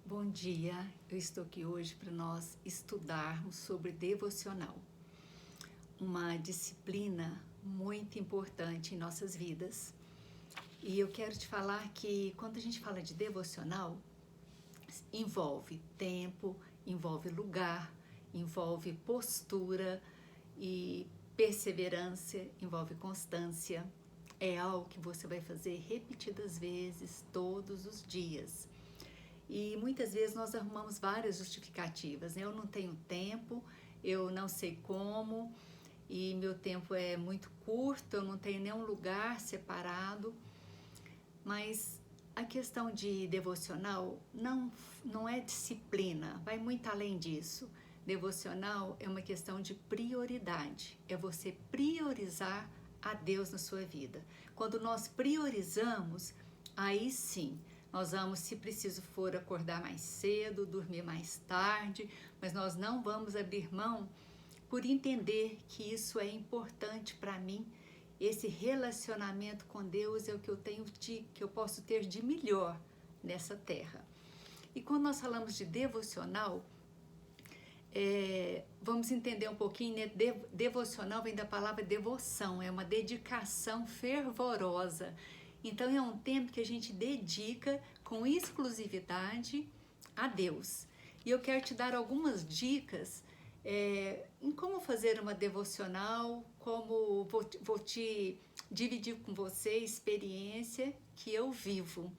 Bom dia, eu estou aqui hoje para nós estudarmos sobre devocional, uma disciplina muito importante em nossas vidas. E eu quero te falar que quando a gente fala de devocional, envolve tempo, envolve lugar, envolve postura e perseverança, envolve constância. É algo que você vai fazer repetidas vezes, todos os dias. E muitas vezes nós arrumamos várias justificativas, né? Eu não tenho tempo, eu não sei como, e meu tempo é muito curto, eu não tenho nenhum lugar separado. Mas a questão de devocional não é disciplina, vai muito além disso. Devocional é uma questão de prioridade, é você priorizar a Deus na sua vida. Quando nós priorizamos, aí sim, nós vamos, se preciso for, acordar mais cedo, dormir mais tarde, mas nós não vamos abrir mão por entender que isso é importante para mim. Esse relacionamento com Deus é o que eu posso ter de melhor nessa terra. E quando nós falamos de devocional, vamos entender um pouquinho, né? Devocional vem da palavra devoção, é uma dedicação fervorosa. Então é um tempo que a gente dedica com exclusividade a Deus. E eu quero te dar algumas dicas em como fazer uma devocional, como vou te dividir com você a experiência que eu vivo.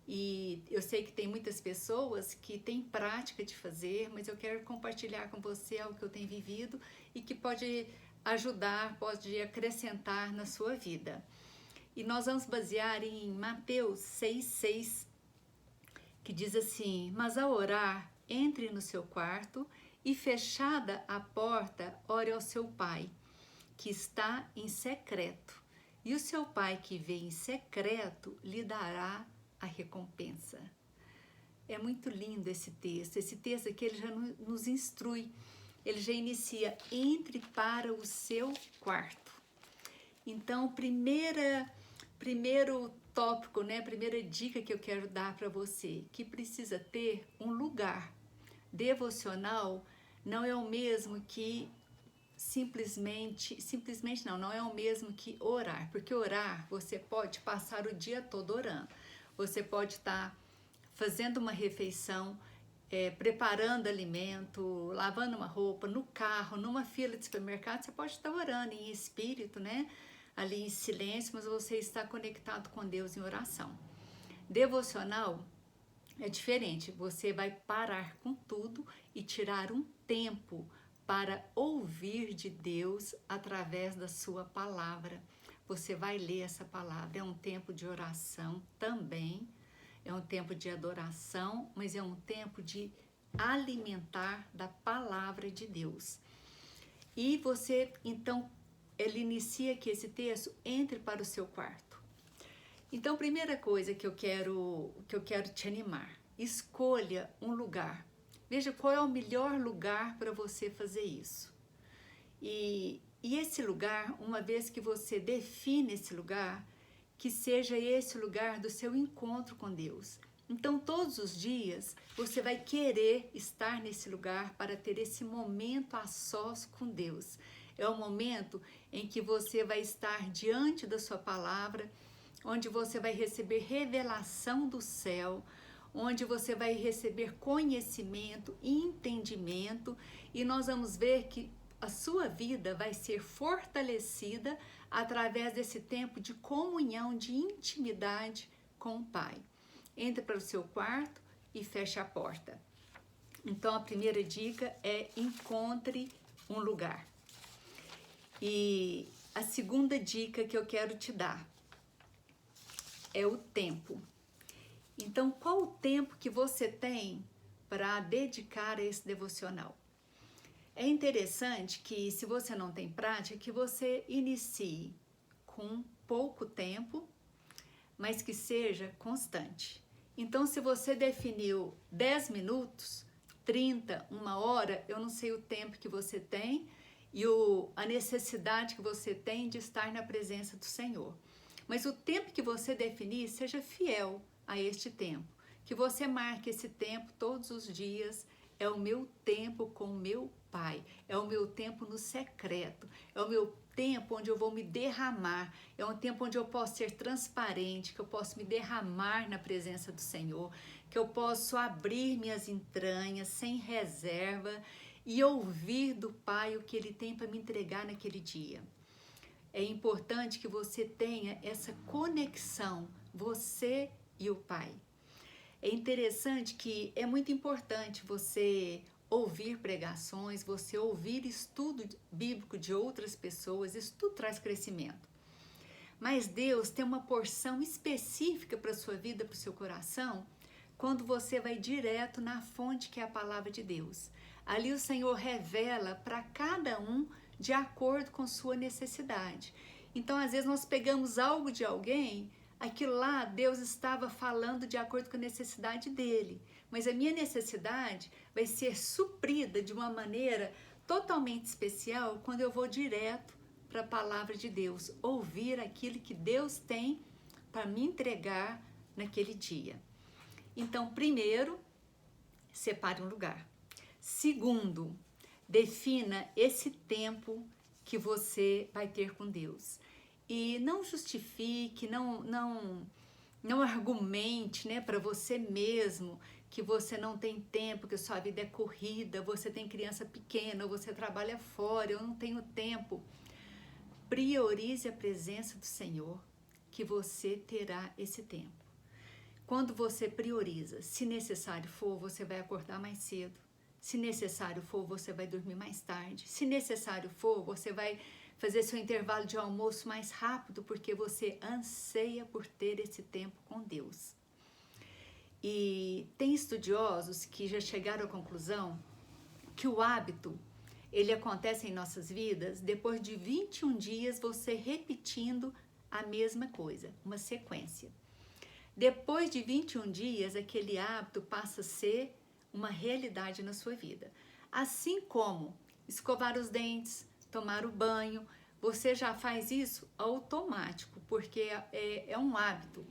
E eu sei que tem muitas pessoas que têm prática de fazer, mas eu quero compartilhar com você algo que eu tenho vivido e que pode ajudar, pode acrescentar na sua vida. E nós vamos basear em Mateus 6,6, que diz assim: mas ao orar, entre no seu quarto e fechada a porta, ore ao seu pai, que está em secreto. E o seu pai que vê em secreto lhe dará a recompensa. É muito lindo esse texto aqui ele já nos instrui, ele já inicia: entre para o seu quarto. Então, primeiro tópico, né, primeira dica que eu quero dar para você, que precisa ter um lugar. Devocional não é o mesmo que simplesmente não é o mesmo que orar, porque orar você pode passar o dia todo orando, você pode estar fazendo uma refeição, preparando alimento, lavando uma roupa, no carro, numa fila de supermercado, você pode estar orando em espírito, né? Ali em silêncio, mas você está conectado com Deus em oração. Devocional é diferente, você vai parar com tudo e tirar um tempo para ouvir de Deus através da sua palavra. Você vai ler essa palavra, é um tempo de oração também, é um tempo de adoração, mas é um tempo de alimentar da palavra de Deus. E você, então, ele inicia aqui esse texto: entre para o seu quarto. Então, primeira coisa que eu quero te animar: escolha um lugar. Veja qual é o melhor lugar para você fazer isso. E esse lugar, uma vez que você define esse lugar, que seja esse lugar do seu encontro com Deus. Então, todos os dias, você vai querer estar nesse lugar para ter esse momento a sós com Deus. É o momento em que você vai estar diante da sua palavra, onde você vai receber revelação do céu, onde você vai receber conhecimento, entendimento, e nós vamos ver que a sua vida vai ser fortalecida através desse tempo de comunhão, de intimidade com o Pai. Entre para o seu quarto e feche a porta. Então, a primeira dica é: encontre um lugar. E a segunda dica que eu quero te dar é o tempo. Então, qual o tempo que você tem para dedicar a esse devocional? É interessante que, se você não tem prática, que você inicie com pouco tempo, mas que seja constante. Então, se você definiu 10 minutos, 30, 1 hora, eu não sei o tempo que você tem e a necessidade que você tem de estar na presença do Senhor. Mas o tempo que você definir, seja fiel a este tempo. que você marque esse tempo todos os dias. É o meu tempo com o meu Pai, é o meu tempo no secreto, é o meu tempo onde eu vou me derramar, é um tempo onde eu posso ser transparente, que eu posso me derramar na presença do Senhor, que eu posso abrir minhas entranhas sem reserva e ouvir do Pai o que Ele tem para me entregar naquele dia. É importante que você tenha essa conexão, você e o Pai. É interessante que é muito importante você ouvir pregações, você ouvir estudo bíblico de outras pessoas, isso tudo traz crescimento. Mas Deus tem uma porção específica para a sua vida, para o seu coração, quando você vai direto na fonte que é a palavra de Deus. Ali o Senhor revela para cada um de acordo com sua necessidade. Então, às vezes, nós pegamos algo de alguém, aquilo lá Deus estava falando de acordo com a necessidade dele. Mas a minha necessidade vai ser suprida de uma maneira totalmente especial quando eu vou direto para a palavra de Deus, ouvir aquilo que Deus tem para me entregar naquele dia. Então, primeiro, separe um lugar. Segundo, defina esse tempo que você vai ter com Deus. E não justifique, não argumente, né, para você mesmo que você não tem tempo, que sua vida é corrida, você tem criança pequena, ou você trabalha fora, eu não tenho tempo. Priorize a presença do Senhor, que você terá esse tempo. Quando você prioriza, se necessário for, você vai acordar mais cedo. Se necessário for, você vai dormir mais tarde. Se necessário for, você vai fazer seu intervalo de almoço mais rápido, porque você anseia por ter esse tempo com Deus. E tem estudiosos que já chegaram à conclusão que o hábito, ele acontece em nossas vidas depois de 21 dias você repetindo a mesma coisa, uma sequência. Depois de 21 dias, aquele hábito passa a ser uma realidade na sua vida. Assim como escovar os dentes, tomar o banho, você já faz isso automático, porque é um hábito.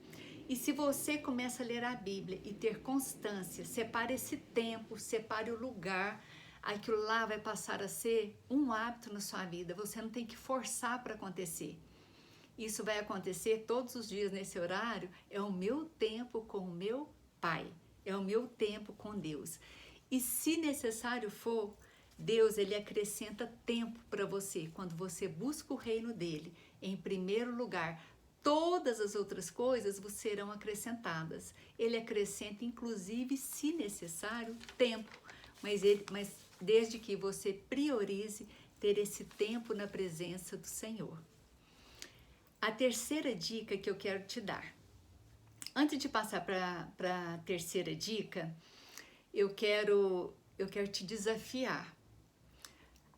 E se você começa a ler a Bíblia e ter constância, separe esse tempo, separe o lugar, aquilo lá vai passar a ser um hábito na sua vida. Você não tem que forçar para acontecer. Isso vai acontecer todos os dias nesse horário. É o meu tempo com o meu Pai. É o meu tempo com Deus. E se necessário for, Deus, ele acrescenta tempo para você. Quando você busca o reino dele, em primeiro lugar, todas as outras coisas vos serão acrescentadas. Ele acrescenta, inclusive, se necessário, tempo. Mas desde que você priorize ter esse tempo na presença do Senhor. A terceira dica que eu quero te dar. Antes de passar para a terceira dica, eu quero te desafiar.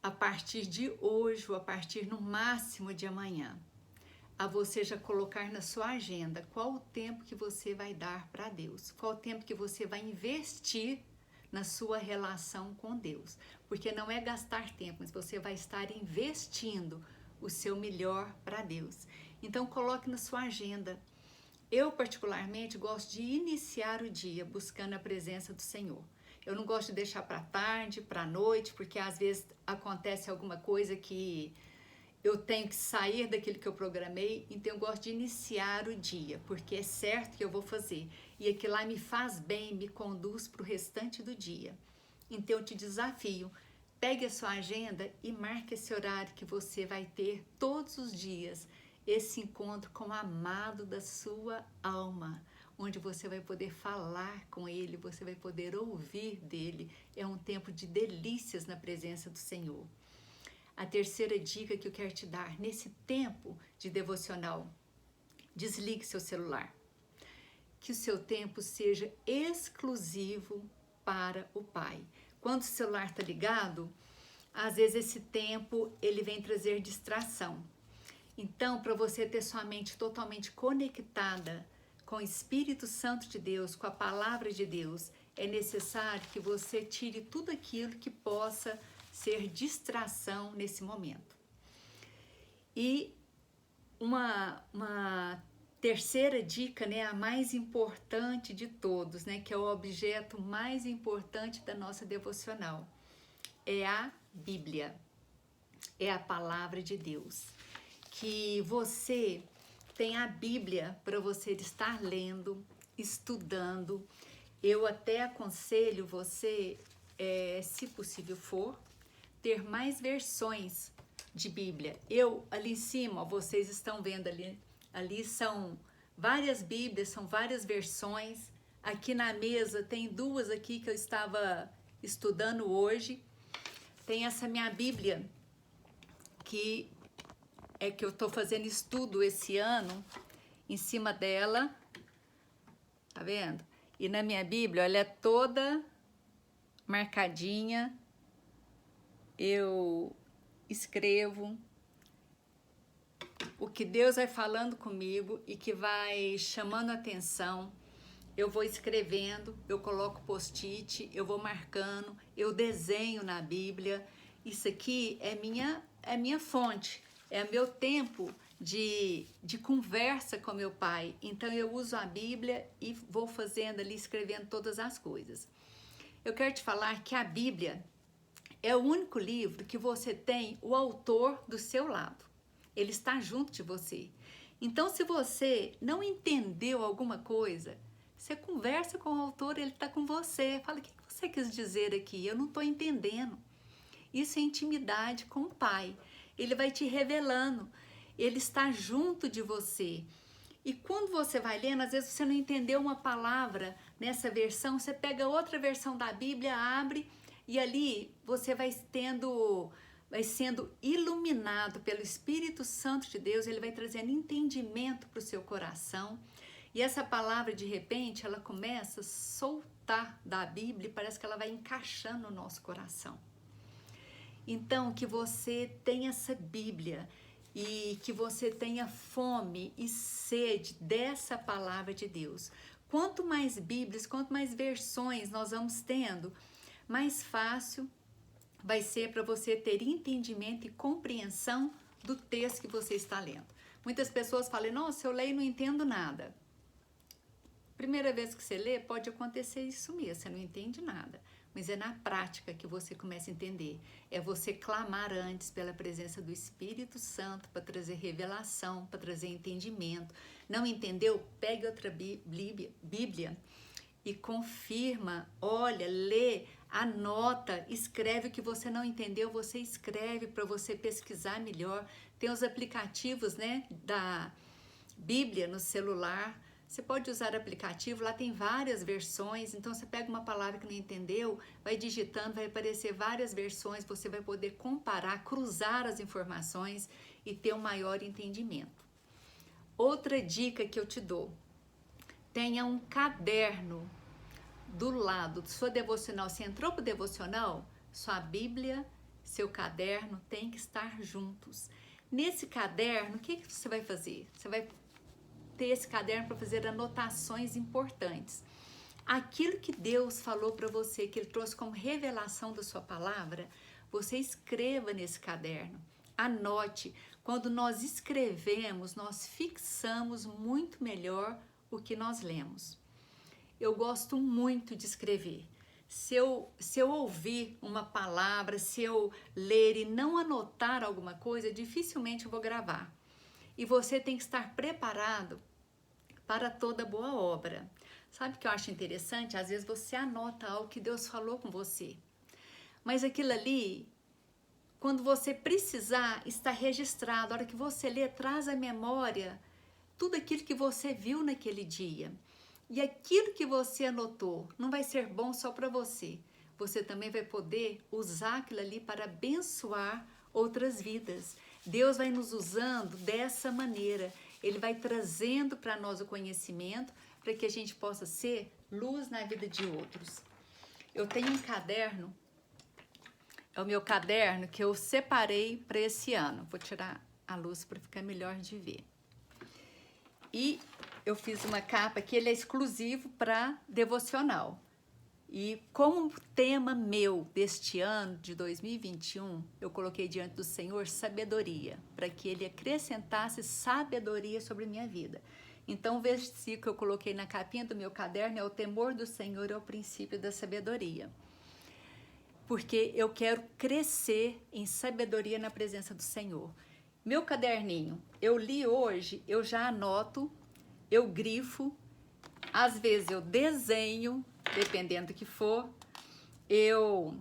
A partir de hoje, ou a partir no máximo de amanhã, a você já colocar na sua agenda qual o tempo que você vai dar para Deus, qual o tempo que você vai investir na sua relação com Deus. Porque não é gastar tempo, mas você vai estar investindo o seu melhor para Deus. Então, coloque na sua agenda. Eu, particularmente, gosto de iniciar o dia buscando a presença do Senhor. Eu não gosto de deixar para tarde, para noite, porque às vezes acontece alguma coisa que eu tenho que sair daquilo que eu programei, então eu gosto de iniciar o dia, porque é certo que eu vou fazer. E aquilo lá me faz bem, me conduz para o restante do dia. Então eu te desafio, pegue a sua agenda e marque esse horário que você vai ter todos os dias, esse encontro com o amado da sua alma, onde você vai poder falar com ele, você vai poder ouvir dele. É um tempo de delícias na presença do Senhor. A terceira dica que eu quero te dar, nesse tempo de devocional, desligue seu celular. Que o seu tempo seja exclusivo para o Pai. Quando o celular está ligado, às vezes esse tempo ele vem trazer distração. Então, para você ter sua mente totalmente conectada com o Espírito Santo de Deus, com a Palavra de Deus, é necessário que você tire tudo aquilo que possa ser distração nesse momento. E uma terceira dica, né, a mais importante de todos, né, que é o objeto mais importante da nossa devocional, é a Bíblia, é a palavra de Deus. Que você tenha a Bíblia para você estar lendo, estudando. Eu até aconselho você, se possível for, ter mais versões de Bíblia. Eu, ali em cima, ó, vocês estão vendo ali são várias Bíblias, são várias versões. Aqui na mesa tem duas aqui que eu estava estudando hoje. Tem essa minha Bíblia, que eu estou fazendo estudo esse ano, em cima dela, tá vendo? E na minha Bíblia, ela é toda marcadinha, eu escrevo o que Deus vai falando comigo e que vai chamando a atenção. Eu vou escrevendo, eu coloco post-it, eu vou marcando, eu desenho na Bíblia. Isso aqui é minha fonte, é meu tempo de conversa com meu pai. Então eu uso a Bíblia e vou fazendo ali, escrevendo todas as coisas. Eu quero te falar que a Bíblia é o único livro que você tem o autor do seu lado. Ele está junto de você. Então, se você não entendeu alguma coisa, você conversa com o autor, ele está com você. Fala, o que você quis dizer aqui? Eu não estou entendendo. Isso é intimidade com o Pai. Ele vai te revelando. Ele está junto de você. E quando você vai lendo, às vezes você não entendeu uma palavra nessa versão, você pega outra versão da Bíblia, abre, e ali você vai sendo iluminado pelo Espírito Santo de Deus. Ele vai trazendo entendimento para o seu coração. E essa palavra, de repente, ela começa a soltar da Bíblia e parece que ela vai encaixando no nosso coração. Então, que você tenha essa Bíblia e que você tenha fome e sede dessa palavra de Deus. Quanto mais Bíblias, quanto mais versões nós vamos tendo, mais fácil vai ser para você ter entendimento e compreensão do texto que você está lendo. Muitas pessoas falam, nossa, eu leio e não entendo nada. Primeira vez que você lê, pode acontecer isso mesmo, você não entende nada. Mas é na prática que você começa a entender. É você clamar antes pela presença do Espírito Santo para trazer revelação, para trazer entendimento. Não entendeu? Pegue outra Bíblia e confirma, olha, lê, anota, escreve o que você não entendeu, você escreve para você pesquisar melhor. Tem os aplicativos, né, da Bíblia no celular. Você pode usar aplicativo, lá tem várias versões, então você pega uma palavra que não entendeu, vai digitando, vai aparecer várias versões, você vai poder comparar, cruzar as informações e ter um maior entendimento. Outra dica que eu te dou, tenha um caderno do lado de sua devocional. Você entrou para o devocional, sua Bíblia, seu caderno tem que estar juntos. Nesse caderno, o que você vai fazer? Você vai ter esse caderno para fazer anotações importantes. Aquilo que Deus falou para você, que Ele trouxe como revelação da sua palavra, você escreva nesse caderno. Anote. Quando nós escrevemos, nós fixamos muito melhor o que nós lemos. Eu gosto muito de escrever. Se eu ouvir uma palavra, se eu ler e não anotar alguma coisa, dificilmente eu vou gravar. E você tem que estar preparado para toda boa obra. Sabe o que eu acho interessante? Às vezes você anota algo que Deus falou com você, mas aquilo ali, quando você precisar, está registrado. A hora que você lê, traz à memória tudo aquilo que você viu naquele dia. E aquilo que você anotou não vai ser bom só para você. Você também vai poder usar aquilo ali para abençoar outras vidas. Deus vai nos usando dessa maneira. Ele vai trazendo para nós o conhecimento para que a gente possa ser luz na vida de outros. Eu tenho um caderno, é o meu caderno que eu separei para esse ano. Vou tirar a luz para ficar melhor de ver. E eu fiz uma capa que ele é exclusivo para devocional. E como tema meu deste ano, de 2021, eu coloquei diante do Senhor sabedoria, para que Ele acrescentasse sabedoria sobre a minha vida. Então, o versículo que eu coloquei na capinha do meu caderno é: o temor do Senhor é o princípio da sabedoria. Porque eu quero crescer em sabedoria na presença do Senhor. Meu caderninho, eu li hoje, eu já anoto, eu grifo, às vezes eu desenho, dependendo do que for, eu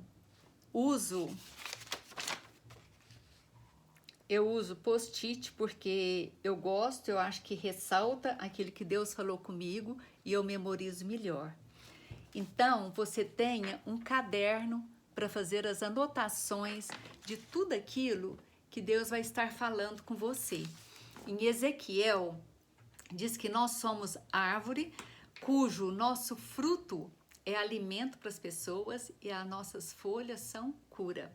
uso post-it porque eu gosto, eu acho que ressalta aquilo que Deus falou comigo e eu memorizo melhor. Então, você tenha um caderno para fazer as anotações de tudo aquilo que Deus vai estar falando com você. Em Ezequiel, diz que nós somos árvore cujo nosso fruto é alimento para as pessoas e as nossas folhas são cura.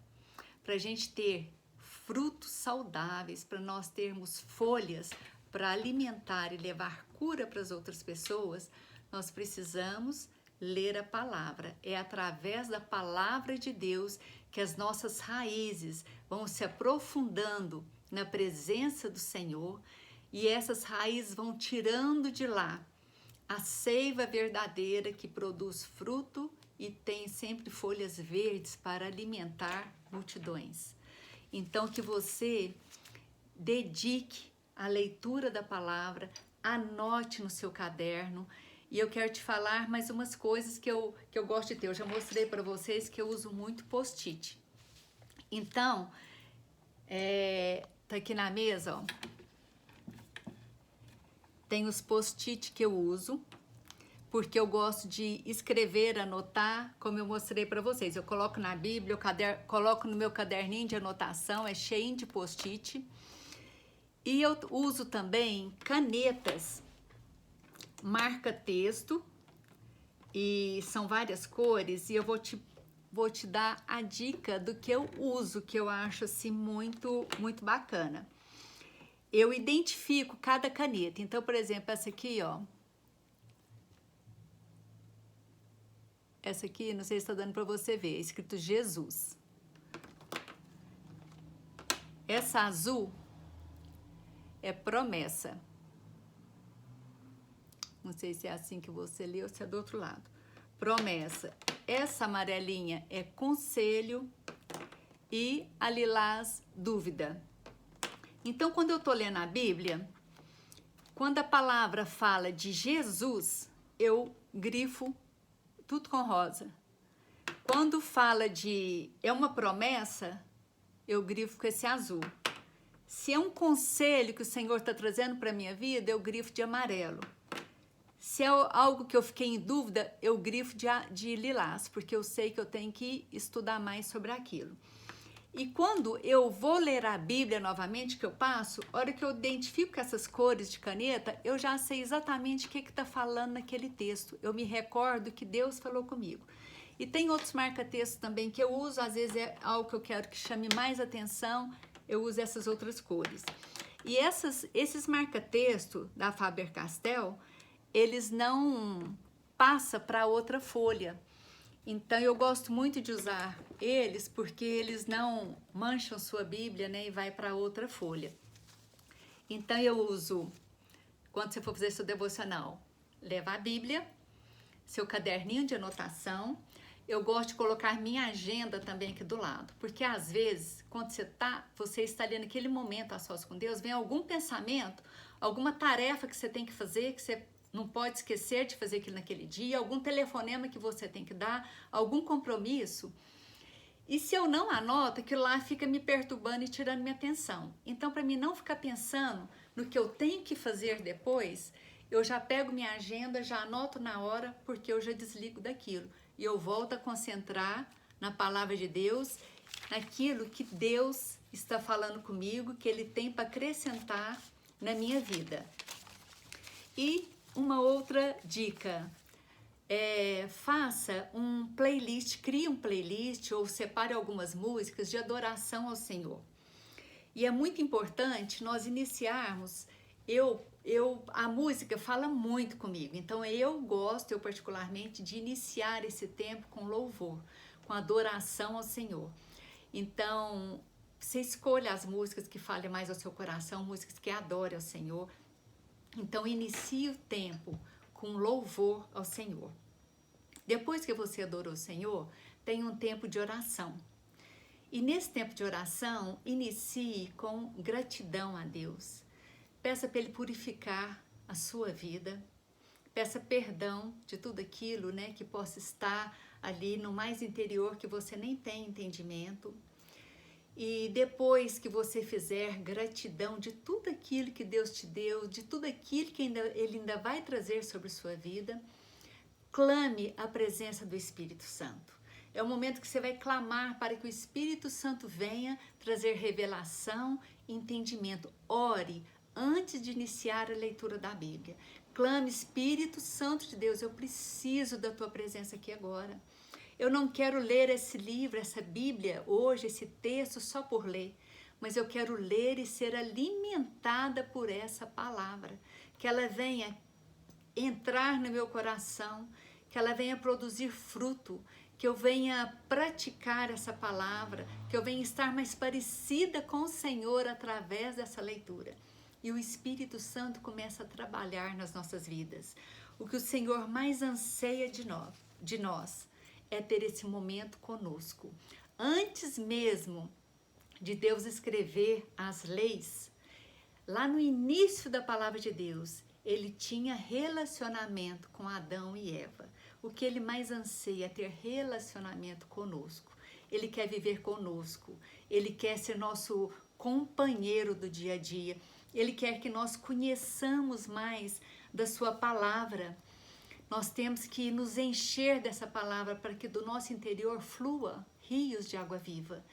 Para a gente ter frutos saudáveis, para nós termos folhas para alimentar e levar cura para as outras pessoas, nós precisamos ler a palavra. É através da palavra de Deus que as nossas raízes vão se aprofundando na presença do Senhor e essas raízes vão tirando de lá a seiva verdadeira que produz fruto e tem sempre folhas verdes para alimentar multidões. Então, que você dedique a leitura da palavra, anote no seu caderno. E eu quero te falar mais umas coisas que eu gosto de ter. Eu já mostrei para vocês que eu uso muito post-it. Então, tá aqui na mesa, ó. Tem os post-it que eu uso, porque eu gosto de escrever, anotar, como eu mostrei para vocês. Eu coloco na Bíblia, coloco no meu caderninho de anotação, é cheio de post-it. E eu uso também canetas marca-texto, e são várias cores, e eu vou te dar a dica do que eu uso, que eu acho assim muito bacana. Eu identifico cada caneta. Então, por exemplo, essa aqui, ó. Essa aqui, não sei se está dando para você ver, é escrito Jesus. Essa azul é promessa. Não sei se é assim que você lê ou se é do outro lado. Promessa. Essa amarelinha é conselho e a lilás, dúvida. Então, quando eu tô lendo a Bíblia, quando a palavra fala de Jesus, eu grifo tudo com rosa. Quando fala de é uma promessa, eu grifo com esse azul. Se é um conselho que o Senhor está trazendo para a minha vida, eu grifo de amarelo. Se é algo que eu fiquei em dúvida, eu grifo de lilás, porque eu sei que eu tenho que estudar mais sobre aquilo. E quando eu vou ler a Bíblia novamente, que eu passo, a hora que eu identifico essas cores de caneta, eu já sei exatamente o que está falando naquele texto. Eu me recordo que Deus falou comigo. E tem outros marca-textos também que eu uso, às vezes é algo que eu quero que chame mais atenção, eu uso essas outras cores. E esses marca-texto da Faber-Castell, eles não passam para outra folha. Então, eu gosto muito de usar eles porque eles não mancham sua Bíblia, né, e vai para outra folha. Então, eu uso, quando você for fazer seu devocional, leva a Bíblia, seu caderninho de anotação. Eu gosto de colocar minha agenda também aqui do lado, porque às vezes, quando você está ali naquele momento a sós com Deus, vem algum pensamento, alguma tarefa que você tem que fazer, que você não pode esquecer de fazer aquilo naquele dia, algum telefonema que você tem que dar, algum compromisso. E se eu não anoto, aquilo lá fica me perturbando e tirando minha atenção. Então, para mim não ficar pensando no que eu tenho que fazer depois, eu já pego minha agenda, já anoto na hora, porque eu já desligo daquilo. E eu volto a concentrar na palavra de Deus, naquilo que Deus está falando comigo, que Ele tem para acrescentar na minha vida. E uma outra dica, faça um playlist, crie um playlist ou separe algumas músicas de adoração ao Senhor. E é muito importante nós iniciarmos, a música fala muito comigo, então eu particularmente, de iniciar esse tempo com louvor, com adoração ao Senhor. Então, você escolha as músicas que falem mais ao seu coração, músicas que adorem ao Senhor. Então, inicie o tempo com louvor ao Senhor. Depois que você adorou o Senhor, tem um tempo de oração. E nesse tempo de oração, inicie com gratidão a Deus. Peça para Ele purificar a sua vida. Peça perdão de tudo aquilo, né, que possa estar ali no mais interior que você nem tem entendimento. E depois que você fizer gratidão de tudo aquilo que Deus te deu, de tudo aquilo que Ele ainda vai trazer sobre sua vida, clame a presença do Espírito Santo. É o momento que você vai clamar para que o Espírito Santo venha trazer revelação e entendimento. Ore antes de iniciar a leitura da Bíblia. Clame, Espírito Santo de Deus, eu preciso da tua presença aqui agora. Eu não quero ler esse livro, essa Bíblia, hoje, esse texto, só por ler, mas eu quero ler e ser alimentada por essa palavra, que ela venha entrar no meu coração, que ela venha produzir fruto, que eu venha praticar essa palavra, que eu venha estar mais parecida com o Senhor através dessa leitura. E o Espírito Santo começa a trabalhar nas nossas vidas. O que o Senhor mais anseia de nós é ter esse momento conosco. Antes mesmo de Deus escrever as leis, lá no início da palavra de Deus, ele tinha relacionamento com Adão e Eva. O que ele mais anseia é ter relacionamento conosco. Ele quer viver conosco. Ele quer ser nosso companheiro do dia a dia. Ele quer que nós conheçamos mais da sua palavra. Nós temos que nos encher dessa palavra para que do nosso interior flua rios de água viva.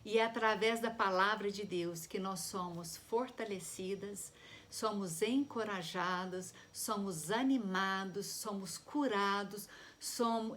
E é através da palavra de Deus que nós somos fortalecidas, somos encorajados, somos animados, somos curados.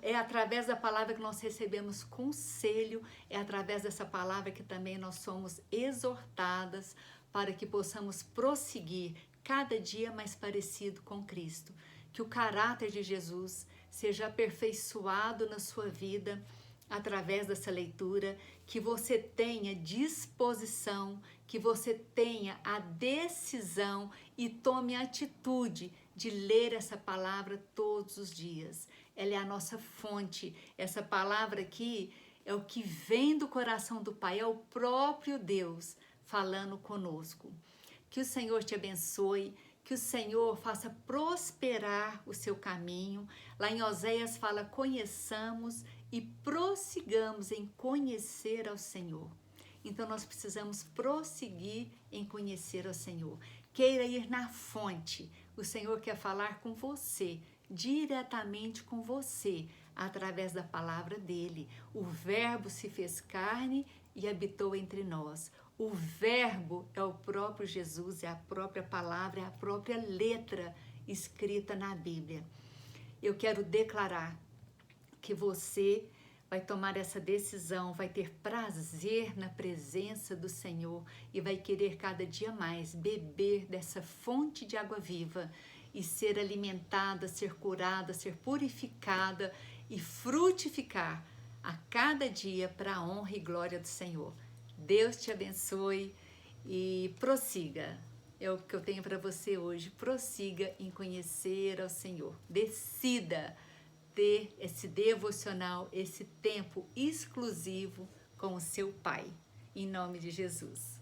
É através da palavra que nós recebemos conselho, é através dessa palavra que também nós somos exortadas para que possamos prosseguir cada dia mais parecido com Cristo. Que o caráter de Jesus seja aperfeiçoado na sua vida através dessa leitura, que você tenha disposição, que você tenha a decisão e tome a atitude de ler essa palavra todos os dias. Ela é a nossa fonte. Essa palavra aqui é o que vem do coração do Pai, é o próprio Deus falando conosco. Que o Senhor te abençoe, que o Senhor faça prosperar o seu caminho. Lá em Oséias fala, conheçamos e prossigamos em conhecer ao Senhor. Então nós precisamos prosseguir em conhecer ao Senhor. Queira ir na fonte. O Senhor quer falar com você, diretamente com você, através da palavra dele. O Verbo se fez carne e habitou entre nós. O Verbo é o próprio Jesus, é a própria palavra, é a própria letra escrita na Bíblia. Eu quero declarar que você vai tomar essa decisão, vai ter prazer na presença do Senhor e vai querer cada dia mais beber dessa fonte de água viva e ser alimentada, ser curada, ser purificada e frutificar a cada dia para a honra e glória do Senhor. Deus te abençoe e prossiga. É o que eu tenho para você hoje. Prossiga em conhecer ao Senhor. Decida ter esse devocional, esse tempo exclusivo com o seu Pai. Em nome de Jesus.